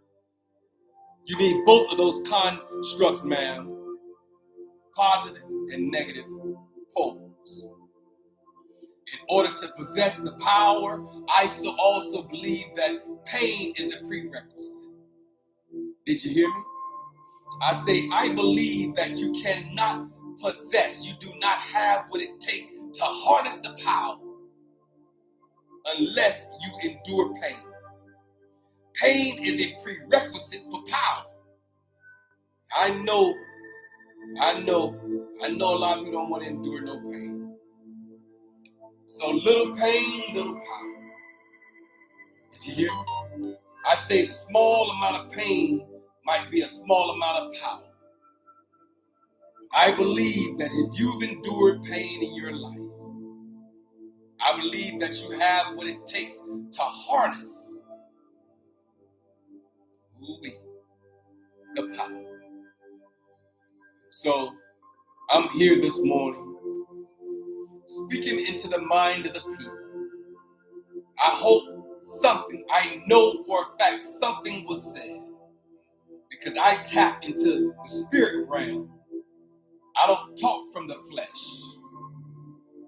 You need both of those constructs, ma'am. Positive and negative poles. In order to possess the power, I also believe that pain is a prerequisite. Did you hear me? I say, I believe that you cannot possess, you do not have what it takes to harness the power unless you endure pain. Pain is a prerequisite for power. I know a lot of you don't want to endure no pain. So little pain, little power. Did you hear me? I say the small amount of pain might be a small amount of power. I believe that if you've endured pain in your life, I believe that you have what it takes to harness the power. So I'm here this morning speaking into the mind of the people. I hope I know for a fact something was said, because I tap into the spirit realm. I don't talk from the flesh.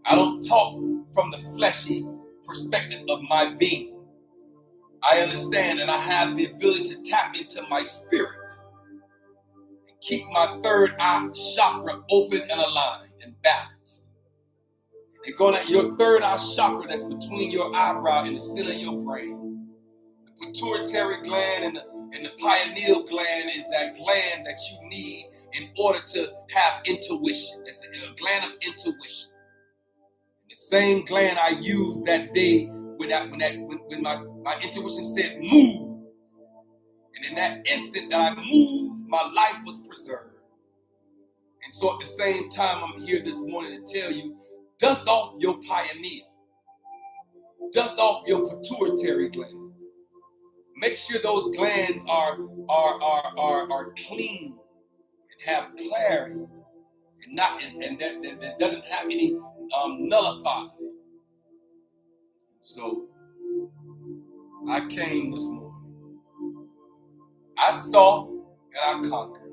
I don't talk from the fleshy perspective of my being. I understand and I have the ability to tap into my spirit and keep my third eye chakra open and aligned and balanced. And going at your third eye chakra that's between your eyebrow and the center of your brain. The pituitary gland and the pineal gland is that gland that you need in order to have intuition. It's a gland of intuition. The same gland I used that day when my intuition said move, And in that instant that I moved, my life was preserved. And so at the same time, I'm here this morning to tell you, dust off your pineal. Dust off your pituitary gland. Make sure those glands are clean and have clarity and that doesn't have any nullified. So I came this morning. I saw and I conquered.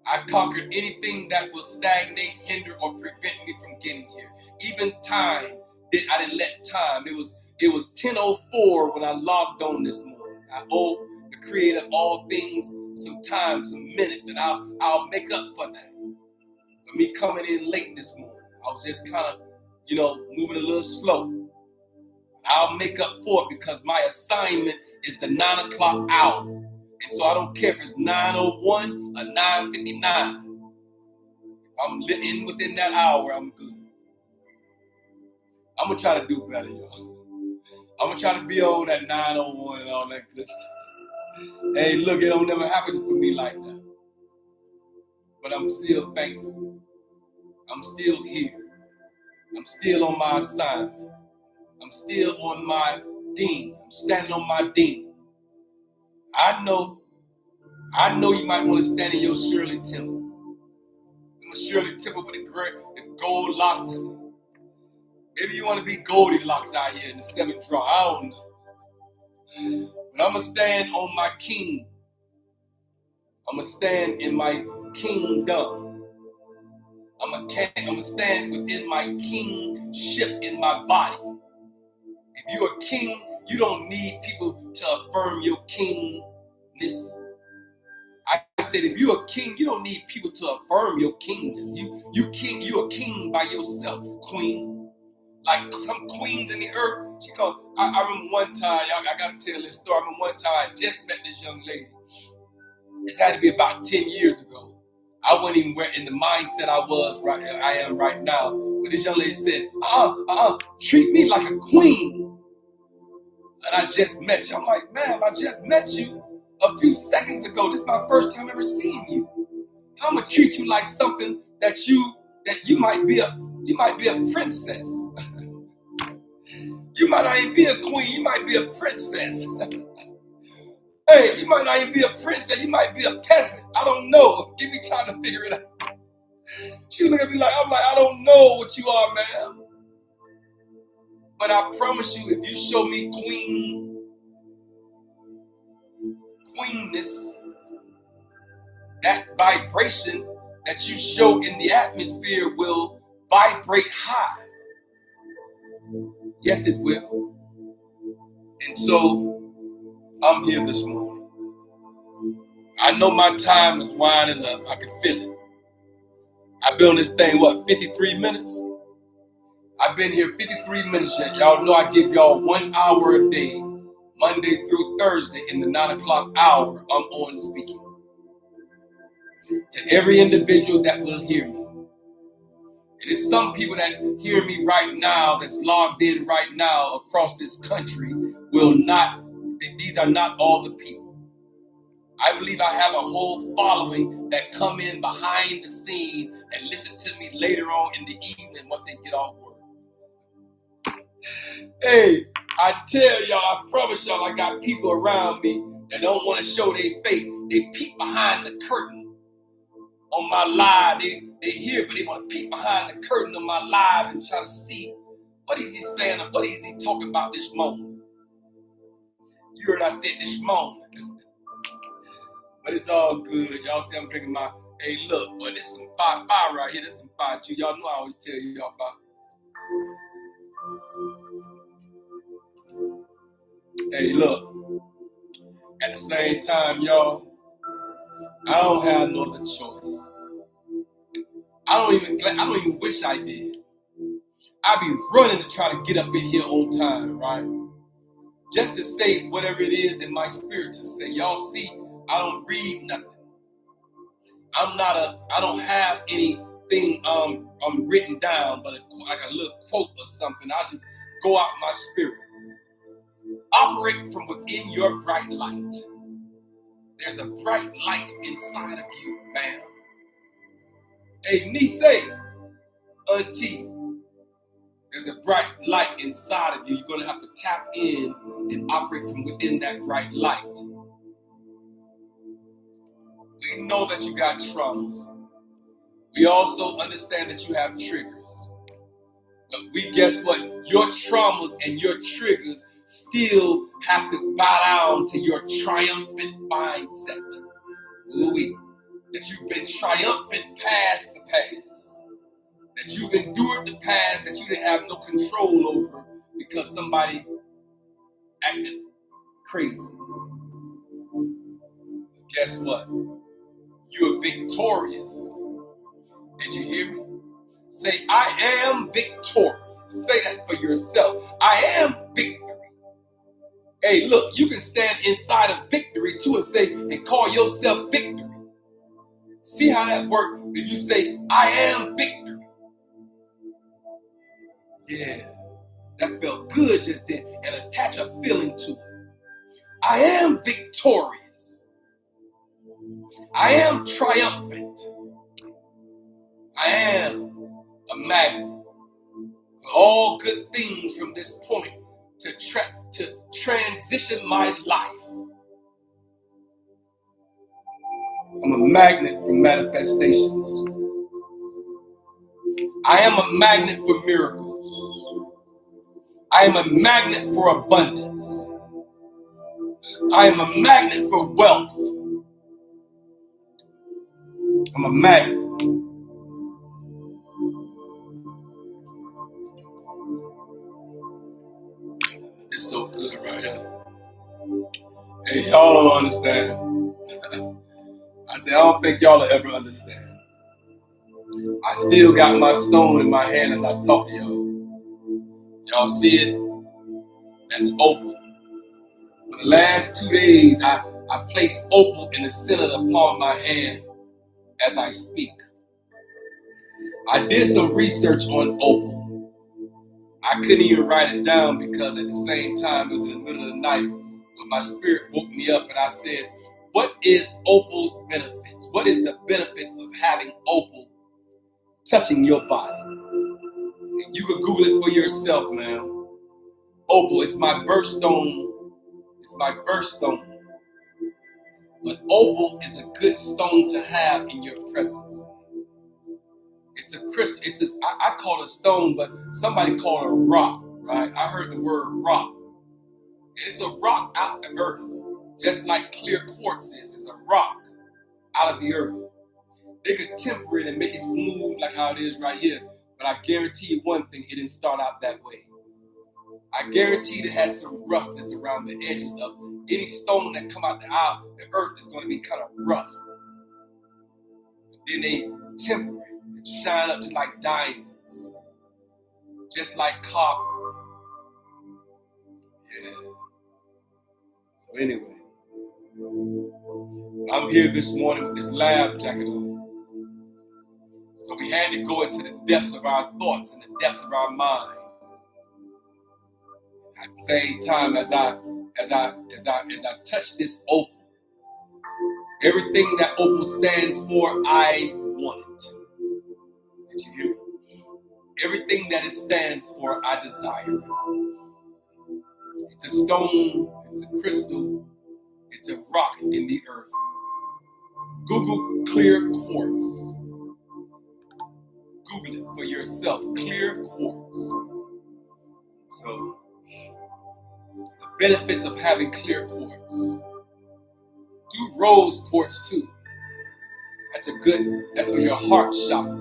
I conquered anything that will stagnate, hinder, or prevent me from getting here. Even time, I didn't let time. It was 10:04 when I logged on this morning. I owe the creator of all things some time, some minutes, and I'll make up for that. For me coming in late this morning, I was just kind of, moving a little slow. I'll make up for it because my assignment is the 9 o'clock hour. And so I don't care if it's 9:01 or 9:59. If I'm in within that hour, I'm good. I'm going to try to do better, y'all. I'm going to try to be on that 9:01 and all that good stuff. Hey, look, it don't never happen for me like that. But I'm still thankful. I'm still here. I'm still on my assignment. I'm still on my ding. I'm standing on my ding. I know you might want to stand in your Shirley Temple. Shirley Temple with the gold locks. Maybe you want to be Goldilocks out here in the 7th drawer. I don't know. But I'm going to stand on my king. I'm going to stand in my kingdom. I'm going to stand within my kingship in my body. If you're a king, you don't need people to affirm your kingness. I said, if you're a king, you don't need people to affirm your kingness. You're a king by yourself, queen. Like some queens in the earth. I remember one time, I gotta tell this story. I remember one time I just met this young lady. This had to be about 10 years ago. I wasn't even in the mindset I am right now. But this young lady said, treat me like a queen. And I just met you. I'm like, ma'am, I just met you a few seconds ago. This is my first time ever seeing you. I'm gonna treat you like something that you might be a princess. You might not even be a queen, you might be a princess. Hey, you might not even be a princess, you might be a peasant. I don't know. Give me time to figure it out. She looked at me like, I don't know what you are, ma'am. But I promise you, if you show me queenness, that vibration that you show in the atmosphere will vibrate high. Yes, it will. And so, I'm here this morning. I know my time is winding up. I can feel it. I've been on this thing, 53 minutes? I've been here 53 minutes yet. Y'all know I give y'all 1 hour a day, Monday through Thursday in the 9 o'clock hour. I'm on speaking. To every individual that will hear me. And it's some people that hear me right now, that's logged in right now across this country, these are not all the people. I believe I have a whole following that come in behind the scene and listen to me later on in the evening once they get off work. Hey, I tell y'all, I promise y'all, I got people around me that don't want to show their face. They peek behind the curtain on my live. They hear, but they want to peek behind the curtain on my live and try to see what is he saying, what is he talking about this moment. You heard I said this moment. But it's all good. Y'all see I'm drinking my, hey, look, boy, this is some fire right here. This is some fire too. Y'all know I always tell y'all about. Hey, look. At the same time, y'all, I don't have no other choice. I don't even wish I did. I be running to try to get up in here on time, right? Just to say whatever it is in my spirit to say. Y'all see, I don't read nothing. I don't have anything written down, but like a little quote or something. I just go out my spirit. Operate from within your bright light. There's a bright light inside of you, ma'am. Hey, niece, auntie, there's a bright light inside of you. You're going to have to tap in and operate from within that bright light. We know that you got traumas. We also understand that you have triggers. But guess what? Your traumas and your triggers still have to bow down to your triumphant mindset. Ooh-wee. That you've been triumphant past the past. That you've endured the past that you didn't have no control over because somebody acted crazy. Guess what? You're victorious. Did you hear me? Say, I am victorious. Say that for yourself. I am victory. Hey, look, you can stand inside of victory too and say, and call yourself victory. See how that works if you say, I am victory. Yeah, that felt good just then. And attach a feeling to it. I am victorious. I am triumphant. I am a magnet for all good things from this point to transition my life. I'm a magnet for manifestations. I am a magnet for miracles. I am a magnet for abundance. I am a magnet for wealth. I'm a magnet. It's so good right here. Hey, y'all don't understand. I said, I don't think y'all will ever understand. I still got my stone in my hand as I talk to y'all. Y'all see it? That's opal. For the last 2 days, I place opal in the center of the palm of my hand as I speak. I did some research on opal. I couldn't even write it down because at the same time, it was in the middle of the night when my spirit woke me up and I said, what is opal's benefits? What is the benefits of having opal touching your body? And you can Google it for yourself, man. Opal, it's my birthstone. It's my birthstone. But opal is a good stone to have in your presence. It's a crystal. I call it a stone, but somebody call it a rock, right? I heard the word rock. And it's a rock out of the earth. Just like clear quartz is. It's a rock out of the earth. They could temper it and make it smooth like how it is right here. But I guarantee you one thing, it didn't start out that way. I guarantee it had some roughness around the edges of any stone that come out the earth is going to be kind of rough. Then they temper it and shine up just like diamonds, just like copper. Yeah. So anyway, I'm here this morning with this lab jacket on. So we had to go into the depths of our thoughts and the depths of our mind. At the same time as I touch this opal, everything that opal stands for, I want it. Did you hear me? Everything that it stands for, I desire it. It's a stone, it's a crystal, it's a rock in the earth. Google clear quartz. Google it for yourself, clear quartz. So, the benefits of having clear quartz. Do rose quartz too. That's for your heart chakra.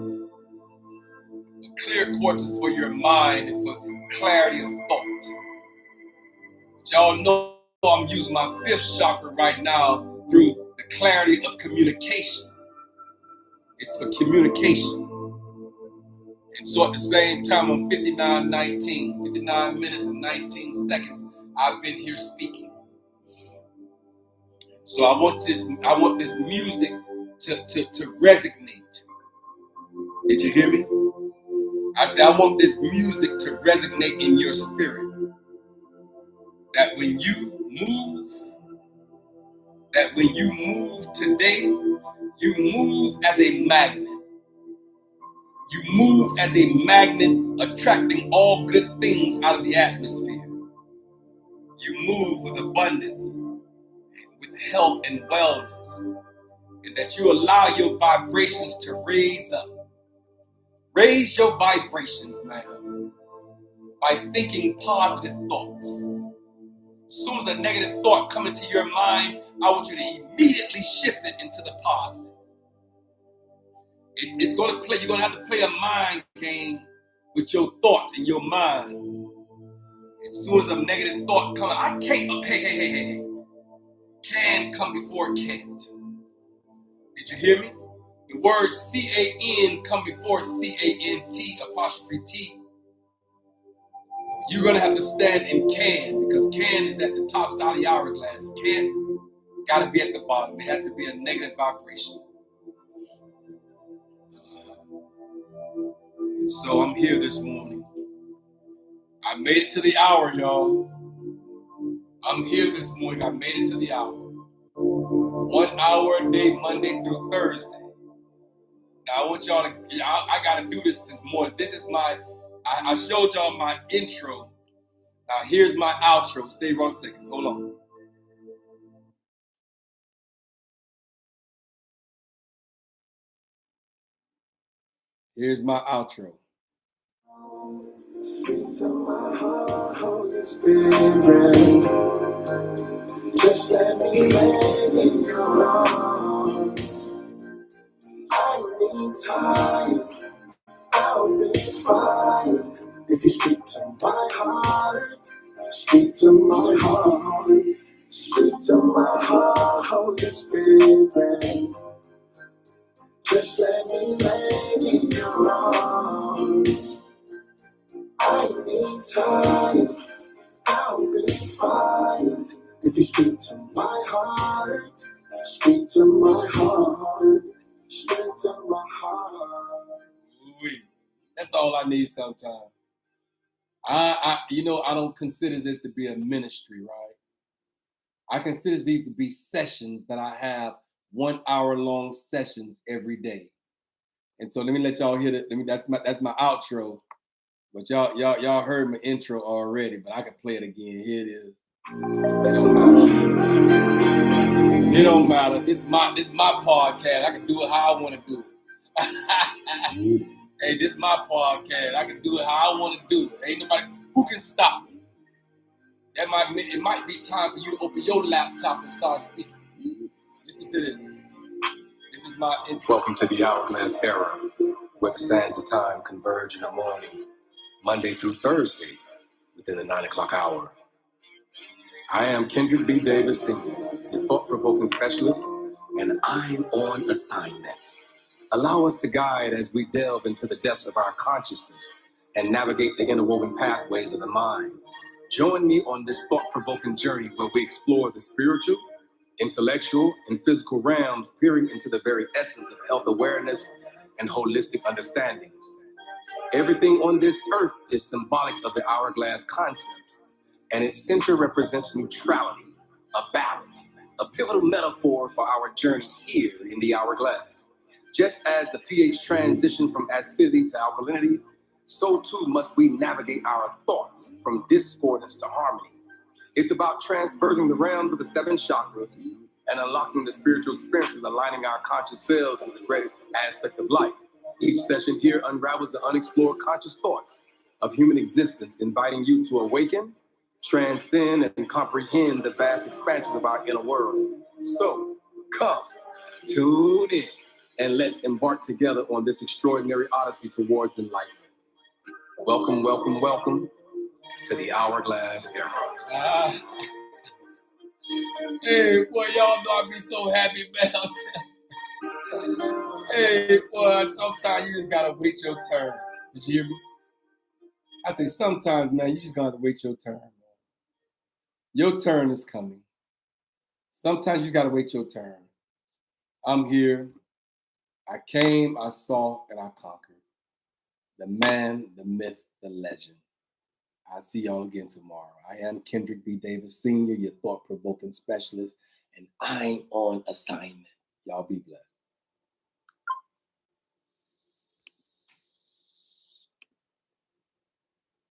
But clear quartz is for your mind and for clarity of thought. But y'all know I'm using my 5th chakra right now through the clarity of communication. It's for communication. And so at the same time, I'm 59 minutes and 19 seconds. I've been here speaking. So I want this music to resonate. Did you hear me? I said I want this music to resonate in your spirit. That when you move, that when you move today, you move as a magnet. You move as a magnet, attracting all good things out of the atmosphere. You move with abundance, with health and wellness, and that you allow your vibrations to raise up. Raise your vibrations now by thinking positive thoughts. As soon as a negative thought comes into your mind, I want you to immediately shift it into the positive. It's going to play, you're going to have to play a mind game with your thoughts in your mind. As soon as a negative thought comes, I can't, hey. Can come before can't. Did you hear me? The word C-A-N come before C-A-N-T apostrophe T. You're going to have to stand in can, because can is at the top side of the hourglass. Can got to be at the bottom. It has to be a negative vibration. So I'm here this morning. I made it to the hour, y'all. I'm here this morning. I made it to the hour. 1 hour a day, Monday through Thursday. Now I want y'all to, I got to do this morning. This is I showed y'all my intro. Now here's my outro. Stay 1 second. Hold on. Here's my outro. Speak to my heart, Holy Spirit. Just let me lay in your arms. I need time, I'll be fine. If you speak to my heart, speak to my heart. Speak to my heart, Holy Spirit. Just let me lay in your arms. I need time, I'll be fine. If you speak to my heart, speak to my heart, speak to my heart. That's all I need sometimes. I don't consider this to be a ministry, right? I consider these to be sessions that I have 1 hour long sessions every day. And so let me let y'all hear that. That's my outro. But y'all heard my intro already, but I can play it again. Here it is. It don't matter. It's my podcast. I can do it how I want to do it. Hey, this is my podcast. I can do it how I want to do it. Ain't nobody who can stop me. It might be time for you to open your laptop and start speaking. Listen to this. This is my intro. Welcome to the Hourglass Era, where the sands of time converge in the morning, Monday through Thursday, within the 9 o'clock hour. I am Kendrick B. Davis Sr., your thought-provoking specialist, and I'm on assignment. Allow us to guide as we delve into the depths of our consciousness and navigate the interwoven pathways of the mind. Join me on this thought-provoking journey where we explore the spiritual, intellectual, and physical realms, peering into the very essence of health awareness and holistic understandings. Everything on this earth is symbolic of the hourglass concept, and its center represents neutrality, a balance, a pivotal metaphor for our journey here in the hourglass. Just as the pH transition from acidity to alkalinity, so too must we navigate our thoughts from discordance to harmony. It's about transversing the realms of the 7 chakras and unlocking the spiritual experiences, aligning our conscious selves with the greater aspect of life. Each session here unravels the unexplored conscious thoughts of human existence, inviting you to awaken, transcend, and comprehend the vast expansion of our inner world. So, come, tune in, and let's embark together on this extraordinary odyssey towards enlightenment. Welcome, welcome, welcome to the Hourglass Era. Hey, boy, y'all know I be so happy, man. Hey, boy, sometimes you just gotta wait your turn. Did you hear me? I say sometimes, man, you just gotta wait your turn, man. Your turn is coming. Sometimes you gotta wait your turn. I'm here. I came, I saw, and I conquered. The man, the myth, the legend. I'll see y'all again tomorrow. I am Kendrick B. Davis Sr., your thought-provoking specialist, and I'm on assignment. Y'all be blessed.